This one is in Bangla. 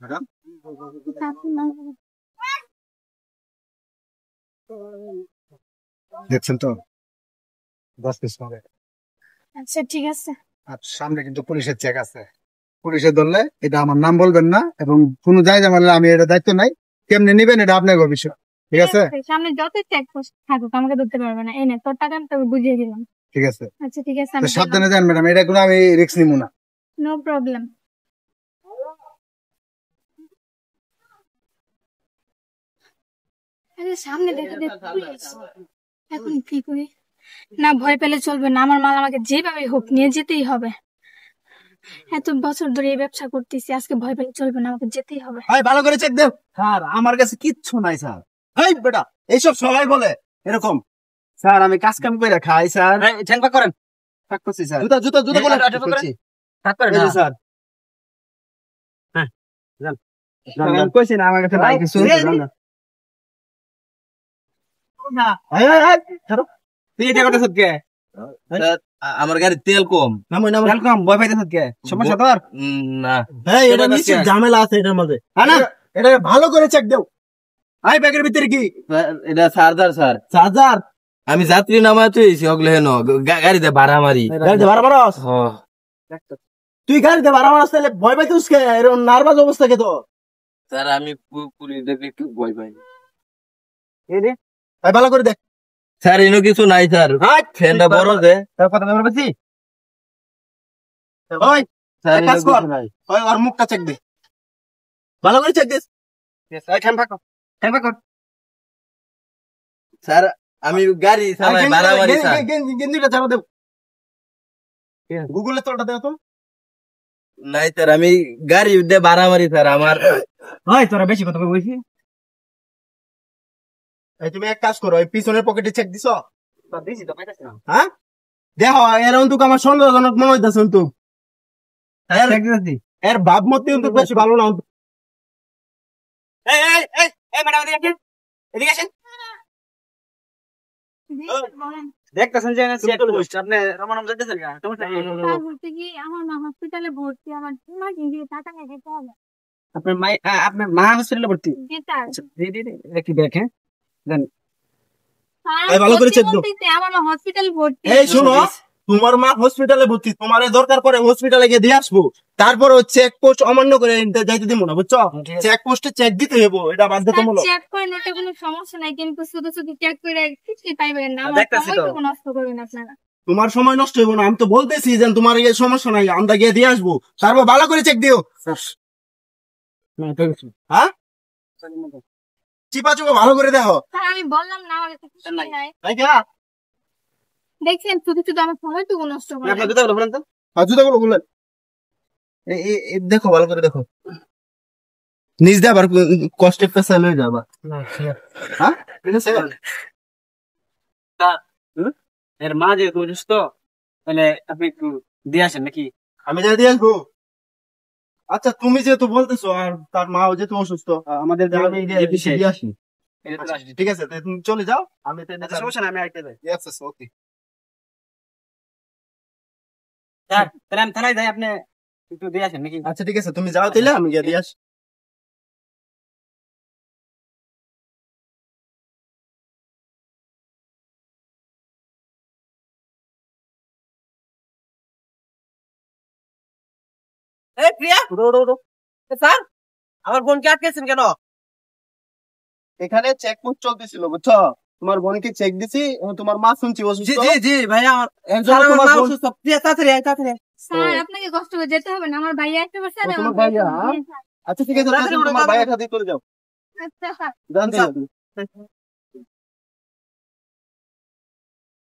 ম্যাডাম দেখছেন তো 10 পিস হবে। আচ্ছা ঠিক আছে। আর সামনে কিন্তু পুলিশের চেক আছে, পুলিশে ধরলে এটা আমার নাম বলবেন না, এবং কোনো জায়গা মারলে আমি এটা দায়িত্ব নাই। কেমনে নিবেন এটা আপনার বিষয়, ঠিক আছে? সামনে যতই চেকপোস্ট থাকুক আমাকে ধরতে পারবে না। এই নে তোর টাকা আমি তোকে বুঝিয়ে দিলাম। ঠিক আছে, আচ্ছা ঠিক আছে, তো আমি সাবধানে যান ম্যাডাম, এটা কোনো আমি রিস্ক নিব না। No problem. আরে সামনে দেখা দেখ পুলিশ। এখন কি করি? না ভয় পেলে চলবে না, আমার মাল আমাকে যেভাবে হোক নিয়ে যেতেই হবে। এত বছর ধরে এই ব্যবসা করতেছি, আজকে ভয় পেলে চলবে না, আমাকে যেতেই হবে। ভাই ভালো করে চেক দেও স্যার, আমার কাছে কিচ্ছু নাই স্যার। এই বেটা, এইসব সবাই বলে এরকম। স্যার আমি কাজ কাম করে খাই স্যার। ঠ্যাংপা করেন। থাক করছি স্যার। জুতা জুতা জুতা বলে করছি। থাক করেন না স্যার। হ্যাঁ যান। আমি কইছি না আমার কাছে নাই কিছু। না এই এই এই ধরো। তুই এটা কথা সত্যি? আমার গাড়ি তেল কম। নামো নামো। তেল কম, ভয় পাইতেছ কি? সমস্যা তোর? না এই এটা নিশ্চয় ঝামেলা আছে এটার মধ্যে। হ্যাঁ না? এটা ভালো করে চেক দেও। আই ব্যাগের ভিতরে কি? এটা চার্জার স্যার। চার্জার? আমি যাত্রী নামায় তুইছি ওগুলো হেন গাড়িতে ভাড়া মারি। গাড়িতে ভাড়া মারস? তুই গাড়িতে ভাড়া মারস তাহলে ভয় পাইছিস কে? এরকম নার্ভাস অবস্থা কে তো? স্যার আমি পুলিশ দেখলে একটু ভয় পাই। এই রে, ভাই ভালো করে দেখ। স্যার এনো কিছু নাই স্যার। ফ্যানটা বড় যে। তার কথা বলতে পারছিস? ওই স্যার কাজ কর। নাই। ওই ওর মুখটা চেক দে। ভালো করে চেক দিস। এই ঠ্যাং ফাঁকো। ঠ্যাং ফাঁকো। স্যার আমি গাড়ি চালাই ভাড়া মারি স্যার। গেঞ্জিটা ছাড়া দেব। গুগলে তোরটা দেও তো। নাই স্যার আমি গাড়ি দিয়ে ভাড়া মারি স্যার আমার। ওই তোরা বেশি কথা বলছিস। এই তুমি এক কাজ করো, এই পিছনের পকেটে চেক দিছো? দিছি তো পাইতাছ না। হ্যাঁ? দেখো এরকম তো আমার সন্দেহজনক মনে হইতাছে তো। এর ভাবমূর্তি কিন্তু বেশি ভালো না। এই এই এই এই ম্যাডাম এদিকে আসেন। এদিকে আসেন। দেখতেছেন যে চেক পোস্ট আপনি রমানম যাইতেছেন কেন? বলতে কি আমার মা হসপিটালে ভর্তি, আমার ইমার্জেন্সি টাকা নিয়ে যেতে হবে। আপনার মা হসপিটালে ভর্তি? জি স্যার। একটু দেখেন দেন। এই ভালো করে চেক দাও। আমার মা হসপিটালে ভর্তি। এই শোনো, তোমার মা হসপিটালে ভর্তি, তোমার দরকার পরে হসপিটালে গিয়ে দিয়ে আসবো। তারপর চেক পোস্ট অমান্য করে যাইতে দিব না, বুঝছো? চেক পোস্টে চেক দিতে হইব, এটা বাধ্যতামূলক। চেক করেন, ওটা কোনো সমস্যা নাই, কিন্তু শুধু শুধু চেক করে কিছুই পাইবেন না। আমার সময়টুকু নষ্ট করবেন আপনারা। তোমার সময় নষ্ট হইব না, আমি তো বলতেছি যে তোমার এই সমস্যা নাই, আমরা গিয়ে দিয়ে আসবো। তারপর ভালো করে চেক দিও। হ্যাঁ চিপা চুপা ভালো করে দেখো। স্যার আমি বললাম না আমার কাছে কিছু নাই। দেখছেন শুধু শুধু আমার সময়টুকু নষ্ট করেন। আপনার জুতাগুলো বলেন তো। জুতাগুলো বলেন। দেখো ভালো করে দেখো, নিজ দিয়ে আবার কষ্টের পেশা লয়ে যাবা। হ্যাঁ ঠিক আছে। এর মা যেহেতু অসুস্থ, তাহলে আপনি একটু দিয়ে আসেন নাকি? আমি যাই দিয়ে আসবো। আচ্ছা তুমি যেহেতু বলতেছো আর তার মাও যেহেতু অসুস্থ, আমাদের আমি দিয়ে আসি। ঠিক আছে তুমি চলে যাও, আমি সমস্যা না, আমি আইতে যাই। ওকে। স্যার তাহলে আমি থানায় যাই, আপনি একটু দিয়ে আসেন নাকি? আচ্ছা ঠিক আছে তুমি যাও তাইলে, আমি গিয়ে দিয়ে আসি। এই প্রিয়া, স্যার আমার বোনকে আটকেছেন কেন? এখানে চেক পোস্ট চলতেছিল, বুঝছো? তোমার বোনকে চেক দিছি, তোমার মা শুনছি অসুস্থ। জি ভাইয়া, আমার মা অসুস্থ। প্রিয়া তাড়াতাড়ি আয়, তাড়াতাড়ি আয়। স্যার আপনাকে কষ্ট করে যেতে হবে না, আমার ভাইয়া একটা বছর আর তোমার আমার ভাইয়া? জি, স্যার। আচ্ছা ঠিক আছে, তোমার ভাইয়ের সাথে চলে যাও। আচ্ছা স্যার। জানতে